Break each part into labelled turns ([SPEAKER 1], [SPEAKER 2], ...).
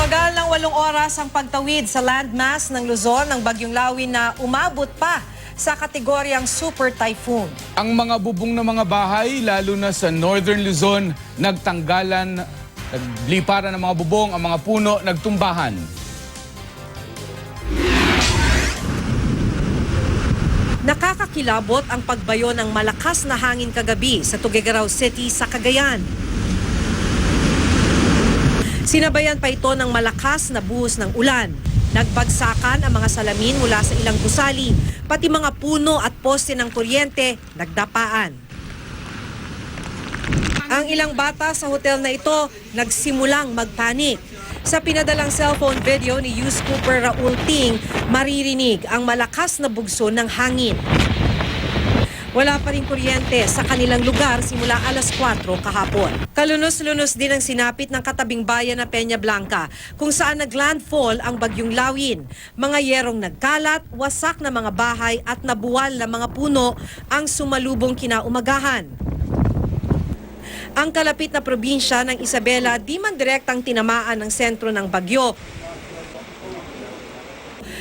[SPEAKER 1] Tumagal ng 8 oras ang pagtawid sa landmass ng Luzon ng Bagyong Lawin na umabot pa sa kategoryang super typhoon.
[SPEAKER 2] Ang mga bubong ng mga bahay, lalo na sa Northern Luzon, nagtanggalan, nagliparan ng mga bubong, ang mga puno nagtumbahan.
[SPEAKER 1] Nakakakilabot ang pagbayo ng malakas na hangin kagabi sa Tuguegarao City sa Cagayan. Sinabayan pa ito ng malakas na buhos ng ulan. Nagbagsakan ang mga salamin mula sa ilang gusali, pati mga puno at poste ng kuryente nagdapaan. Ang ilang bata sa hotel na ito nagsimulang magpanik. Sa pinadalang cellphone video ni Youth Cooper Raul Ting, maririnig ang malakas na bugso ng hangin. Wala pa rin kuryente sa kanilang lugar simula alas 4 kahapon. Kalunos-lunos din ang sinapit ng katabing bayan na Peña Blanca kung saan naglandfall ang Bagyong Lawin. Mga yerong nagkalat, wasak na mga bahay at nabuwal na mga puno ang sumalubong kinaumagahan. Ang kalapit na probinsya ng Isabela di man direktang tinamaan ng sentro ng bagyo.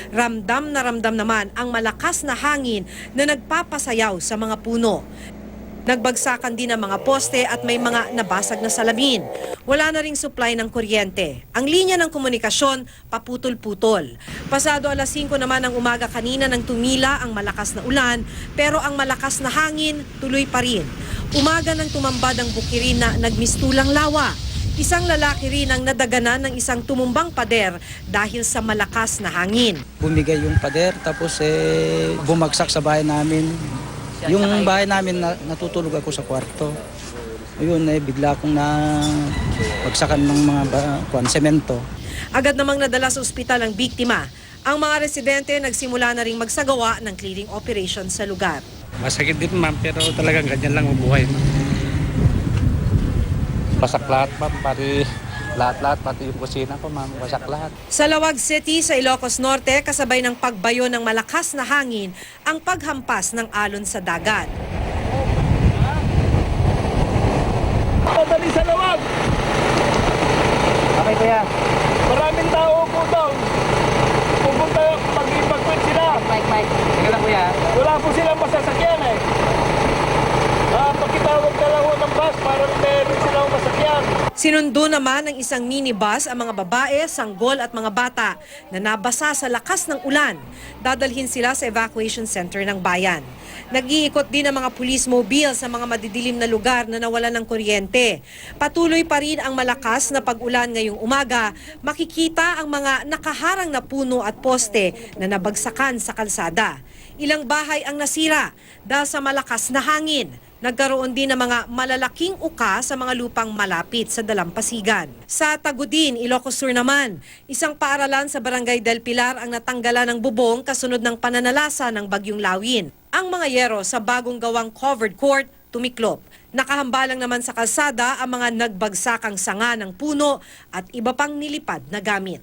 [SPEAKER 1] Ramdam naman ang malakas na hangin na nagpapasayaw sa mga puno. Nagbagsakan din ang mga poste at may mga nabasag na salamin. Wala na ring supply ng kuryente. Ang linya ng komunikasyon paputol-putol. Pasado alas 5 naman ng umaga kanina nang tumila ang malakas na ulan, pero ang malakas na hangin tuloy pa rin. Umaga nang tumambad ang bukirin na nagmistulang lawa. Isang lalaki rin ang nadaganan ng isang tumumbang pader dahil sa malakas na hangin.
[SPEAKER 3] Bumigay yung pader tapos bumagsak sa bahay namin. Yung bahay namin natutulog ako sa kwarto. Ayun bigla akong bagsakan ng mga semento.
[SPEAKER 1] Agad namang nadala sa ospital ang biktima. Ang mga residente nagsimula na ring magsagawa ng clearing operation sa lugar.
[SPEAKER 4] Masakit din ma'am, pero talagang ganyan lang ang buhay. Basak lahat ma'am, lahat, pati yung kusina ko ma'am, basak lahat.
[SPEAKER 1] Sa Lawag City sa Ilocos Norte, kasabay ng pagbayo ng malakas na hangin, ang paghampas ng alon sa dagat.
[SPEAKER 5] Madali sa Lawag!
[SPEAKER 4] Okay kuya.
[SPEAKER 5] Maraming tao po daw. Pupunta mag-evacuate sila.
[SPEAKER 4] Mike. Sige lang kuya.
[SPEAKER 5] Wala po silang masasakyan eh. Pakitawag na lang ng bus para meron silang masakyan.
[SPEAKER 1] Sinundo naman ng isang minibus ang mga babae, sanggol at mga bata na nabasa sa lakas ng ulan. Dadalhin sila sa evacuation center ng bayan. Nag-iikot din ang mga police mobile sa mga madidilim na lugar na nawalan ng kuryente. Patuloy pa rin ang malakas na pag-ulan ngayong umaga. Makikita ang mga nakaharang na puno at poste na nabagsakan sa kalsada. Ilang bahay ang nasira dahil sa malakas na hangin. Nagkaroon din ng mga malalaking uka sa mga lupang malapit sa dalampasigan. Sa Tagudin, Ilocos Sur naman, isang paaralan sa Barangay Del Pilar ang natanggalan ng bubong kasunod ng pananalasa ng Bagyong Lawin. Ang mga yero sa bagong gawang covered court tumiklop. Nakahambalang naman sa kalsada ang mga nagbagsakang sanga ng puno at iba pang nilipad na gamit.